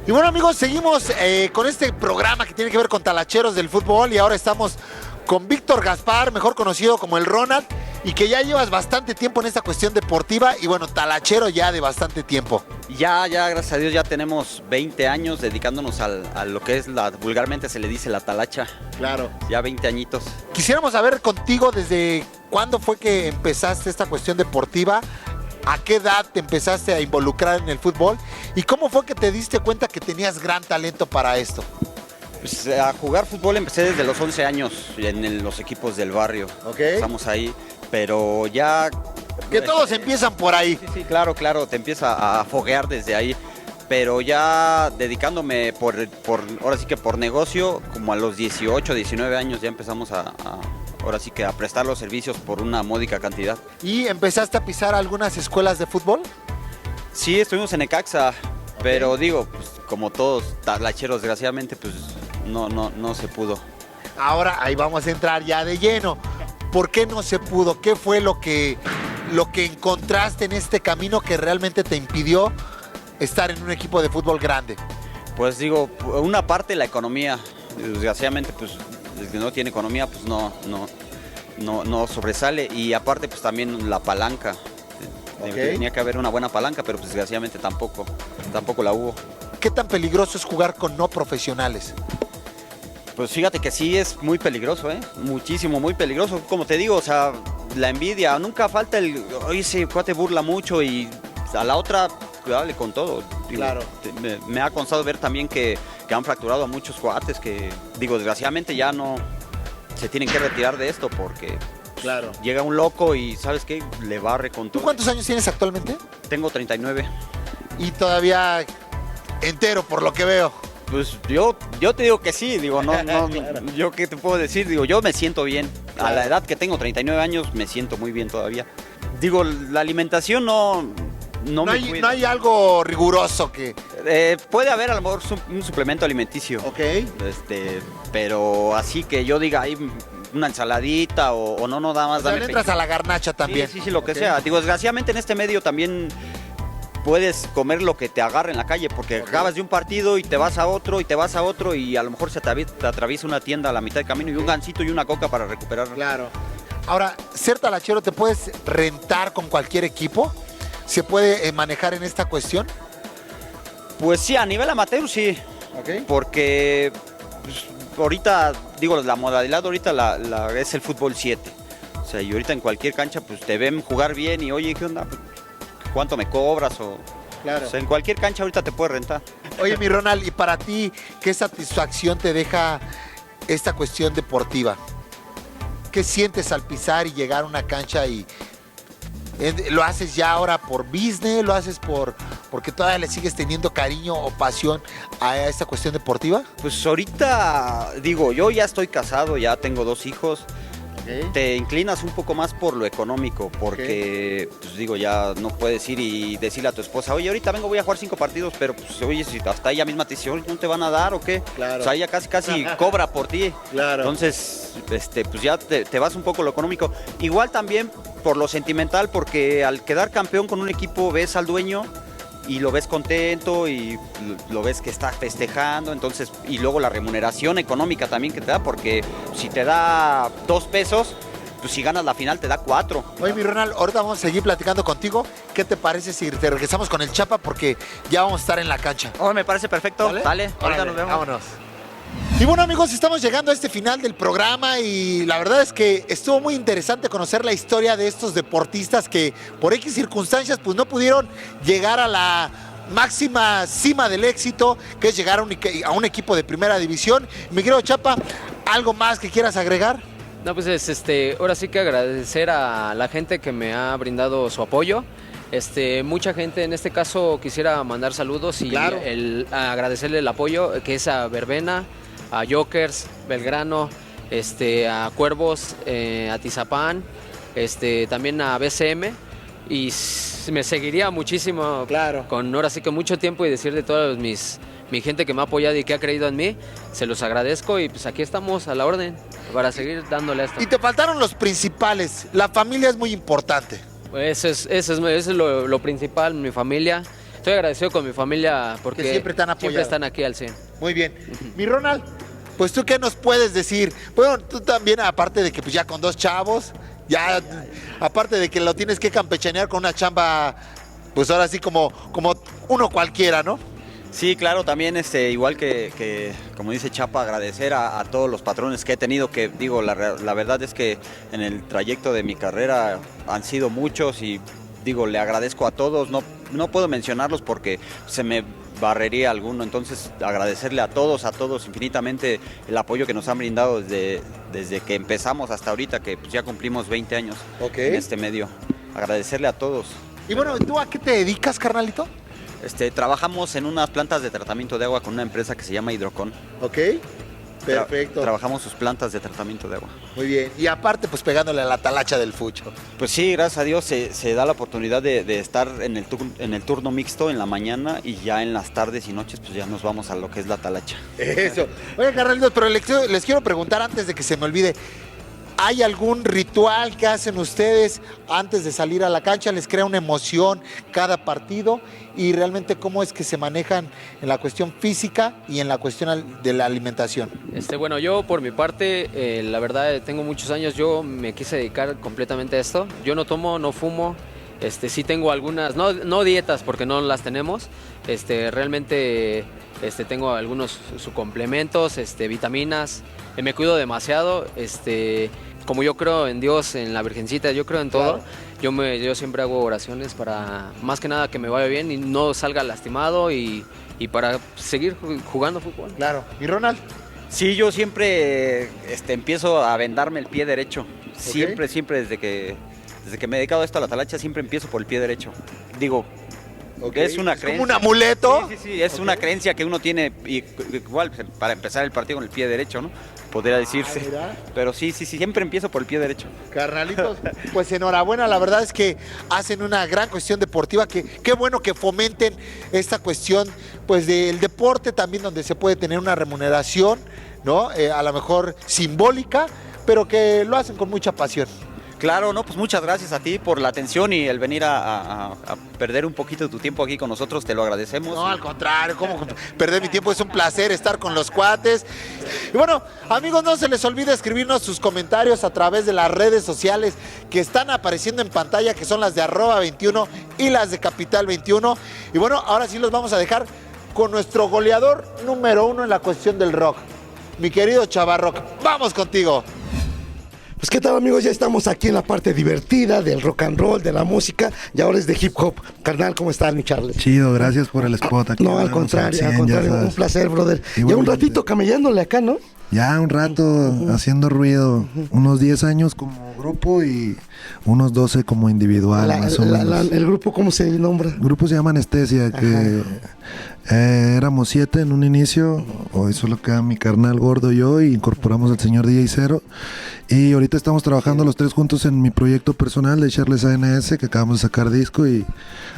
Y bueno, amigos, seguimos con este programa que tiene que ver con talacheros del fútbol y ahora estamos con Víctor Gaspar, mejor conocido como el Ronald, y que ya llevas bastante tiempo en esta cuestión deportiva y bueno, talachero ya de bastante tiempo. Ya, gracias a Dios, ya tenemos 20 años dedicándonos a lo que es, vulgarmente se le dice la talacha. Claro. Ya 20 añitos. Quisiéramos saber contigo desde cuándo fue que empezaste esta cuestión deportiva, a qué edad te empezaste a involucrar en el fútbol y cómo fue que te diste cuenta que tenías gran talento para esto. Pues, a jugar fútbol empecé desde los 11 años en los equipos del barrio. Ok. Estamos ahí, pero ya... Que todos empiezan por ahí. Sí, claro, te empieza a foguear desde ahí. Pero ya dedicándome ahora sí que por negocio, como a los 18, 19 años ya empezamos ahora sí que a prestar los servicios por una módica cantidad. ¿Y empezaste a pisar algunas escuelas de fútbol? Sí, estuvimos en Necaxa, pero digo, pues como todos talacheros, desgraciadamente, pues no se pudo. Ahora ahí vamos a entrar ya de lleno. ¿Por qué no se pudo? ¿Qué fue lo que encontraste en este camino que realmente te impidió estar en un equipo de fútbol grande? Pues digo, una parte la economía, desgraciadamente pues el que no tiene economía pues no sobresale, y aparte pues también la palanca. Okay. Tenía que haber una buena palanca, pero pues desgraciadamente tampoco la hubo. ¿Qué tan peligroso es jugar con no profesionales? Pues fíjate que sí es muy peligroso, muchísimo, muy peligroso. Como te digo, o sea, la envidia, nunca falta oye, ese cuate burla mucho y a la otra, cuidable con todo. Digo, claro. Me ha constado ver también que han fracturado a muchos cuates que, digo, desgraciadamente ya no se tienen que retirar de esto porque claro, llega un loco y, ¿sabes qué? Le barre con todo. ¿Tú cuántos años tienes actualmente? Tengo 39. Y todavía entero, por lo que veo. Pues yo te digo que sí, digo, claro. Yo qué te puedo decir, digo, yo me siento bien. Claro. A la edad que tengo, 39 años, me siento muy bien todavía. Digo, la alimentación no hay algo riguroso que... puede haber a lo mejor un suplemento alimenticio. Ok. Pero así que yo diga, hay una ensaladita o no nada más. O sea, le entras a la garnacha también. Sí, lo que sea. Digo, desgraciadamente en este medio también puedes comer lo que te agarre en la calle, porque acabas de un partido y te vas a otro y a lo mejor se te atraviesa una tienda a la mitad del camino y un gansito y una coca para recuperarlo. Claro. Ahora, ser talachero, ¿te puedes rentar con cualquier equipo? ¿Se puede manejar en esta cuestión? Pues sí, a nivel amateur sí. Okay. Porque pues, ahorita, digo, la modalidad ahorita es el fútbol 7. O sea, y ahorita en cualquier cancha pues te ven jugar bien y oye, ¿qué onda? ¿Cuánto me cobras? Claro. O sea, en cualquier cancha ahorita te puedes rentar. Oye, mi Ronald, ¿y para ti qué satisfacción te deja esta cuestión deportiva? ¿Qué sientes al pisar y llegar a una cancha y lo haces ya ahora por business? ¿Lo haces porque todavía le sigues teniendo cariño o pasión a esta cuestión deportiva? Pues ahorita, digo, yo ya estoy casado, ya tengo 2 hijos. Okay. Te inclinas un poco más por lo económico, porque, pues digo, ya no puedes ir y decirle a tu esposa, oye, ahorita voy a jugar 5 partidos, pero pues, oye, si hasta ella misma te dice, ¿no te van a dar o qué? Claro. O sea, ella casi cobra por ti. Claro. Entonces, pues ya te vas un poco lo económico. Igual también por lo sentimental, porque al quedar campeón con un equipo ves al dueño y lo ves contento y lo ves que está festejando, entonces, y luego la remuneración económica también que te da, porque si te da 2 pesos, pues si ganas la final te da 4. Oye, mi Ronald, ahorita vamos a seguir platicando contigo. ¿Qué te parece si te regresamos con el Chapa? Porque ya vamos a estar en la cancha. Oh, me parece perfecto. Dale, ahorita nos vemos. Vámonos. Y bueno, amigos, estamos llegando a este final del programa y la verdad es que estuvo muy interesante conocer la historia de estos deportistas que por X circunstancias pues no pudieron llegar a la máxima cima del éxito, que es llegar a un equipo de primera división. Mi querido Chapa, ¿algo más que quieras agregar? No, pues ahora sí que agradecer a la gente que me ha brindado su apoyo. Mucha gente, en este caso quisiera mandar saludos y claro, agradecerle el apoyo, que es a Verbena, a Jokers, Belgrano, a Cuervos, a Tizapán, también a BCM, y me seguiría muchísimo, claro, con ahora sí que mucho tiempo, y decirle a toda mi gente que me ha apoyado y que ha creído en mí, se los agradezco, y pues aquí estamos a la orden para seguir dándole esto. Y te faltaron los principales, la familia es muy importante. Eso es lo principal, mi familia. Estoy agradecido con mi familia porque Que siempre te han apoyado. siempre están aquí al 100. Muy bien. Mi Ronald, pues tú qué nos puedes decir. Bueno, tú también, aparte de que pues ya con 2 chavos, ya aparte de que lo tienes que campechanear con una chamba, pues ahora sí como uno cualquiera, ¿no? Sí, claro, también igual que como dice Chapa, agradecer a todos los patrones que he tenido, que digo, la verdad es que en el trayecto de mi carrera han sido muchos y digo, le agradezco a todos, no puedo mencionarlos porque se me barrería alguno, entonces agradecerle a todos infinitamente el apoyo que nos han brindado desde que empezamos hasta ahorita, que pues ya cumplimos 20 años en este medio. Agradecerle a todos. Y bueno, ¿tú a qué te dedicas, carnalito? Trabajamos en unas plantas de tratamiento de agua con una empresa que se llama Hidrocon. Ok, perfecto. Trabajamos sus plantas de tratamiento de agua. Muy bien. Y aparte, pues pegándole a la talacha del fucho. Pues sí, gracias a Dios se da la oportunidad de estar en el turno mixto en la mañana y ya en las tardes y noches pues ya nos vamos a lo que es la talacha. Eso. Oye, carnalitos, pero les quiero preguntar antes de que se me olvide. ¿Hay algún ritual que hacen ustedes antes de salir a la cancha? ¿Les crea una emoción cada partido? Y realmente, ¿cómo es que se manejan en la cuestión física y en la cuestión de la alimentación? Bueno, yo por mi parte, la verdad, tengo muchos años, yo me quise dedicar completamente a esto. Yo no tomo, no fumo, sí tengo algunas, no dietas porque no las tenemos, realmente tengo algunos suplementos, vitaminas, me cuido demasiado, como yo creo en Dios, en la Virgencita, yo creo en todo. Claro. Yo siempre hago oraciones para, más que nada, que me vaya bien y no salga lastimado y para seguir jugando fútbol. Claro. ¿Y Ronald? Sí, yo siempre empiezo a vendarme el pie derecho. Siempre, desde que me he dedicado a esto a la talacha, siempre empiezo por el pie derecho. Digo, es una creencia. ¿Como un amuleto? Sí, es una creencia que uno tiene, igual para empezar el partido con el pie derecho, ¿no? Podría decirse. Pero sí, siempre empiezo por el pie derecho. Carnalitos, pues enhorabuena, la verdad es que hacen una gran cuestión deportiva, que qué bueno que fomenten esta cuestión pues del deporte también, donde se puede tener una remuneración, ¿no? A lo mejor simbólica, pero que lo hacen con mucha pasión. Claro, no, pues muchas gracias a ti por la atención y el venir a perder un poquito de tu tiempo aquí con nosotros, te lo agradecemos. No, al contrario, ¿cómo perder mi tiempo? Es un placer estar con los cuates. Y bueno, amigos, no se les olvide escribirnos sus comentarios a través de las redes sociales que están apareciendo en pantalla, que son las de @21 y las de Capital 21. Y bueno, ahora sí los vamos a dejar con nuestro goleador número 1 en la cuestión del rock, mi querido Chavarrock. ¡Vamos contigo! Pues qué tal, amigos, ya estamos aquí en la parte divertida del rock and roll, de la música, y ahora es de hip hop. Carnal, ¿cómo estás, mi Charles? Chido, gracias por el spot aquí. No, al contrario, un placer, brother. Ya un ratito camellándole acá, ¿no? Ya un rato haciendo ruido, unos 10 años como grupo y unos 12 como individual, más o menos. ¿El grupo cómo se nombra? El grupo se llama Anestesia, que éramos 7 en un inicio, hoy solo queda mi carnal gordo y yo, y incorporamos al señor DJ Cero. Y ahorita estamos trabajando los 3 juntos en mi proyecto personal de Charles ANS, que acabamos de sacar disco y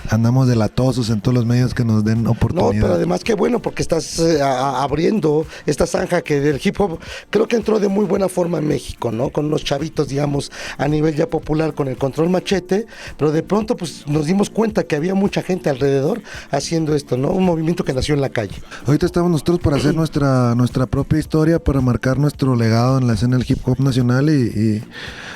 andamos de latosos en todos los medios que nos den oportunidad. No, pero además qué bueno, porque estás abriendo esta zanja que del hip hop creo que entró de muy buena forma en México, ¿no? Con unos chavitos, digamos, a nivel ya popular con el Control Machete, pero de pronto pues nos dimos cuenta que había mucha gente alrededor haciendo esto, ¿no? Un movimiento que nació en la calle. Ahorita estamos nosotros para hacer nuestra propia historia, para marcar nuestro legado en la escena del hip hop nacional y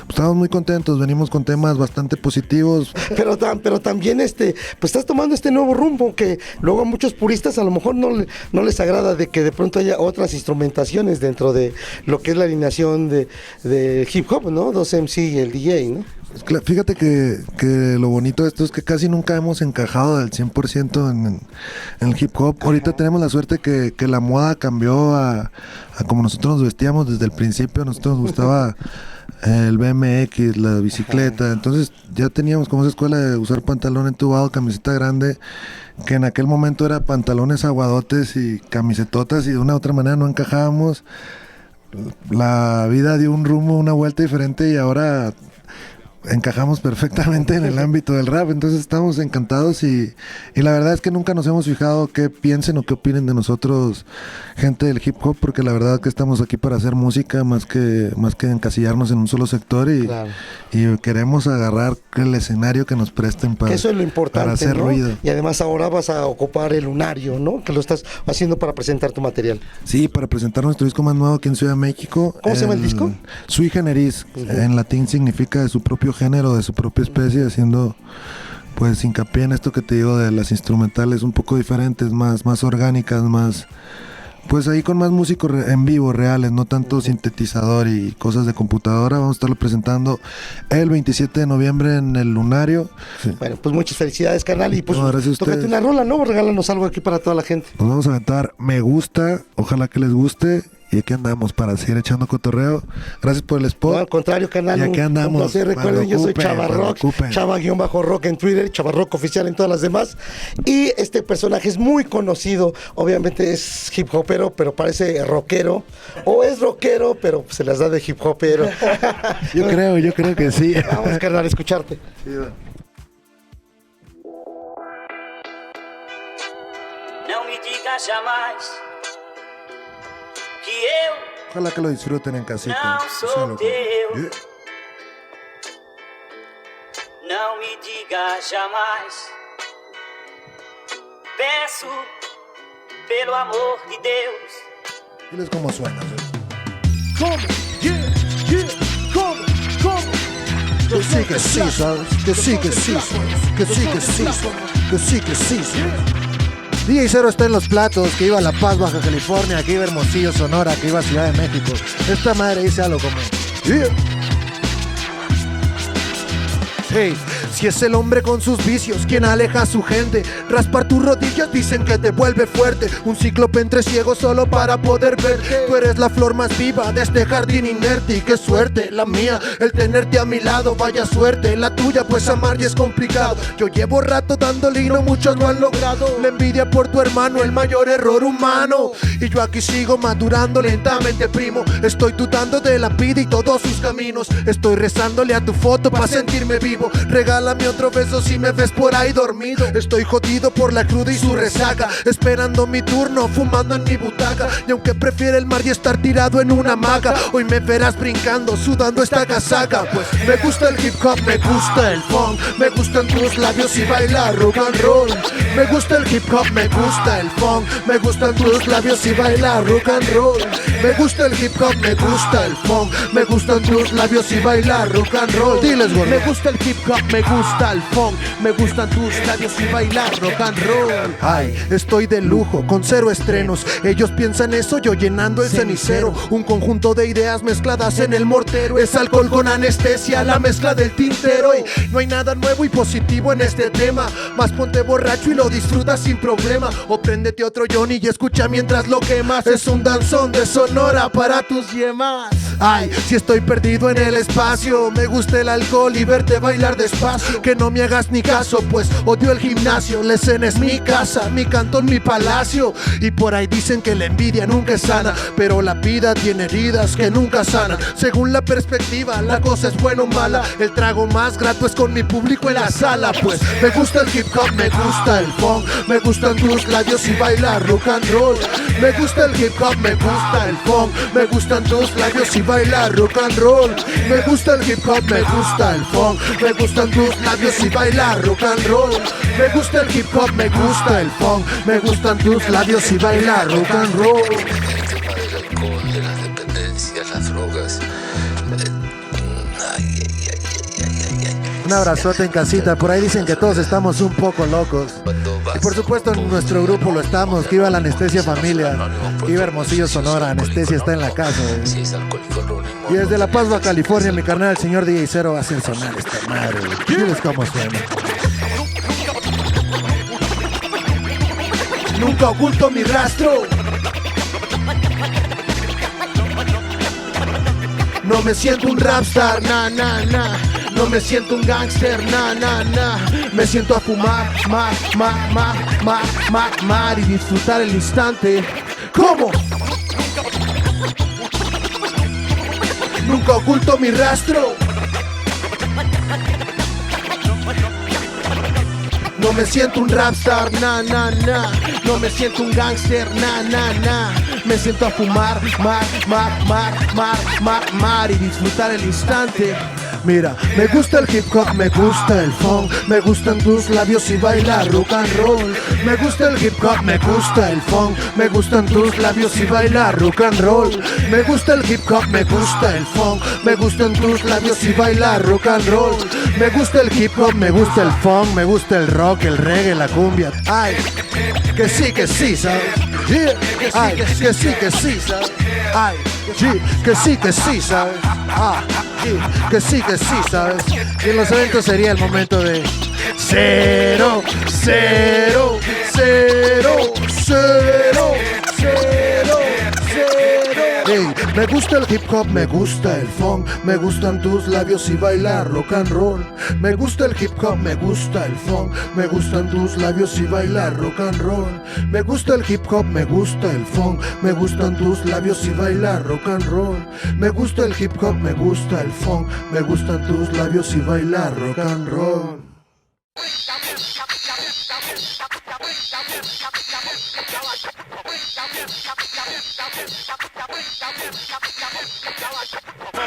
pues, estamos muy contentos, venimos con temas bastante positivos. Pero también pues estás tomando este nuevo rumbo que luego a muchos puristas a lo mejor no les agrada, de que de pronto haya otras instrumentaciones dentro de lo que es la alineación de hip hop, ¿no? 2MC y el DJ, ¿no? Fíjate que lo bonito de esto es que casi nunca hemos encajado del 100% en el hip hop. Ahorita tenemos la suerte que la moda cambió a como nosotros nos vestíamos desde el principio. A nosotros nos gustaba el BMX, la bicicleta. Entonces ya teníamos como esa escuela de usar pantalón entubado, camiseta grande, que en aquel momento era pantalones aguadotes y camisetotas, y de una u otra manera no encajábamos. La vida dio un rumbo, una vuelta diferente, y ahora encajamos perfectamente en el ámbito del rap, entonces estamos encantados y la verdad es que nunca nos hemos fijado qué piensen o qué opinen de nosotros gente del hip hop, porque la verdad que estamos aquí para hacer música más que encasillarnos en un solo sector y queremos agarrar el escenario que nos presten para, eso es lo importante, para hacer ¿no? ruido. Y además ahora vas a ocupar el Lunario, ¿no? Que lo estás haciendo para presentar tu material. Sí, para presentar nuestro disco más nuevo aquí en Ciudad de México. ¿Cómo se llama el disco? Sui Generis, en latín significa de su propio género, de su propia especie, haciendo pues hincapié en esto que te digo de las instrumentales un poco diferentes, más orgánicas, más pues ahí con más músicos en vivo reales, no tanto sintetizador y cosas de computadora. Vamos a estarlo presentando el 27 de noviembre en el Lunario. Sí. Bueno, pues muchas felicidades, carnal, y pues tócate una rola, ¿no? Regálanos algo aquí para toda la gente. Nos vamos a aventar Me Gusta, ojalá que les guste. Y aquí andamos para seguir echando cotorreo. Gracias por el spot. No, al contrario, canal. Y aquí andamos. Un placer. Recuerden, yo soy Chava Rock, Chava-Rock en Twitter, Chava Rock oficial en todas las demás. Y este personaje es muy conocido. Obviamente es hip hopero, pero parece rockero. O es rockero, pero se las da de hip hopero. Yo creo que sí. Vamos, carnal, a escucharte. Sí, no me digas jamás que eu ojalá que lo disfruten en casita. não sou teu. Não me diga jamais. Peço pelo amor de Deus. Diles cómo suena. ¿Cómo? ¿Cómo? Que sí, ¿sabes? Que sí. DJ Cero está en los platos, que iba a La Paz, Baja California, que iba a Hermosillo, Sonora, que iba a Ciudad de México. Esta madre dice algo como... Hey, si es el hombre con sus vicios quien aleja a su gente, raspar tus rodillas dicen que te vuelve fuerte. Un cíclope entre ciegos solo para poder verte. Tú eres la flor más viva de este jardín inerte. Y qué suerte la mía, el tenerte a mi lado. Vaya suerte la tuya, pues amar ya es complicado. Yo llevo rato dándole y no muchos lo han logrado. La envidia por tu hermano, el mayor error humano. Y yo aquí sigo madurando lentamente, primo. Estoy dudando de la vida y todos sus caminos. Estoy rezándole a tu foto para sentirme vivo. Regálame otro beso si me ves por ahí dormido. Estoy jodido por la cruda y su resaca, esperando mi turno, fumando en mi butaca. Y aunque prefiere el mar y estar tirado en una hamaca, hoy me verás brincando, sudando esta casaca. Pues me gusta el hip hop, me gusta el funk, me gustan tus labios y bailar rock and roll. Me gusta el hip hop, me gusta el funk, me gustan tus labios y bailar rock and roll. Me gusta el hip hop, me gusta el funk, me gustan tus labios y bailar rock and roll. Diles, güey. Me gusta el hip hop, me gusta el funk, me gustan tus labios y bailar rock and roll. Ay, estoy de lujo, con 0 estrenos. Ellos piensan eso, yo llenando el cenicero. Un conjunto de ideas mezcladas en el mortero. Es alcohol con anestesia, la mezcla del tintero. Y no hay nada nuevo y positivo en este tema. Más ponte borracho y lo disfrutas sin problema. O préndete otro Johnny y escucha mientras lo quemas. Es un danzón de Sonora para tus yemas. Ay, si estoy perdido en el espacio, me gusta el alcohol y verte bailar despacio. Que no me hagas ni caso, pues odio el gimnasio. La escena es mi casa, mi cantón, mi palacio. Y por ahí dicen que la envidia nunca es sana, pero la vida tiene heridas que nunca sanan. Según la perspectiva, la cosa es buena o mala. El trago más grato es con mi público en la sala. Pues me gusta el hip hop, me gusta el funk, me gustan tus labios y bailar rock and roll. Me gusta el hip hop, me gusta el funk, me gustan tus labios y bailar rock and roll. Me gusta el hip hop, me gusta el funk, me gustan tus labios y bailar rock and roll. Me gusta el hip hop, me gusta el funk, me gustan tus labios y bailar rock and roll. El tema del alcohol, de las dependencias, las drogas. Un abrazote en casita, por ahí dicen que todos estamos un poco locos. Y por supuesto en nuestro grupo lo estamos, que iba a la Anestesia Familia, que iba a Hermosillo, Sonora, Anestesia está en la casa. Y desde La Paz, Baja California, mi carnal, el señor DJ Cero va a hacer sonar esta madre. Diles cómo suena. Nunca oculto mi rastro. No me siento un rapstar, no me siento un gangster, me siento a fumar, y disfrutar el instante. ¿Cómo? Nunca oculto mi rastro. No me siento un rapstar, na, na, na. No me siento un gangster, na, na, na. Me siento a fumar, mar y disfrutar el instante. Mira, me gusta el hip hop, me gusta el funk, me gustan tus labios y bailar rock and roll. Me gusta el hip hop, me gusta el funk, me gustan tus labios y bailar rock and roll. Me gusta el hip hop, me gusta el funk, me gustan tus labios y bailar rock and roll. Me gusta el hip hop, me gusta el funk, me gusta el rock, el reggae, la cumbia. Ay, que sí, ¿sabes? Yeah. Ay, que sí, ¿sabes? Ay, sí, que sí, ¿sabes? Ah, sí, que sí, ¿sabes? Y en los eventos sería el momento de cero, cero, cero, cero, cero, cero. Hey, me gusta el hip hop, me gusta el funk, me gustan tus labios y bailar rock and roll. Me gusta el hip hop, me gusta el funk, me gustan tus labios y bailar rock and roll. Me gusta el hip hop, me gusta el funk, me gustan tus labios y bailar rock and roll. Me gusta el hip hop, me gusta el funk, me gustan tus labios y bailar rock and roll.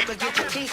Get your teeth,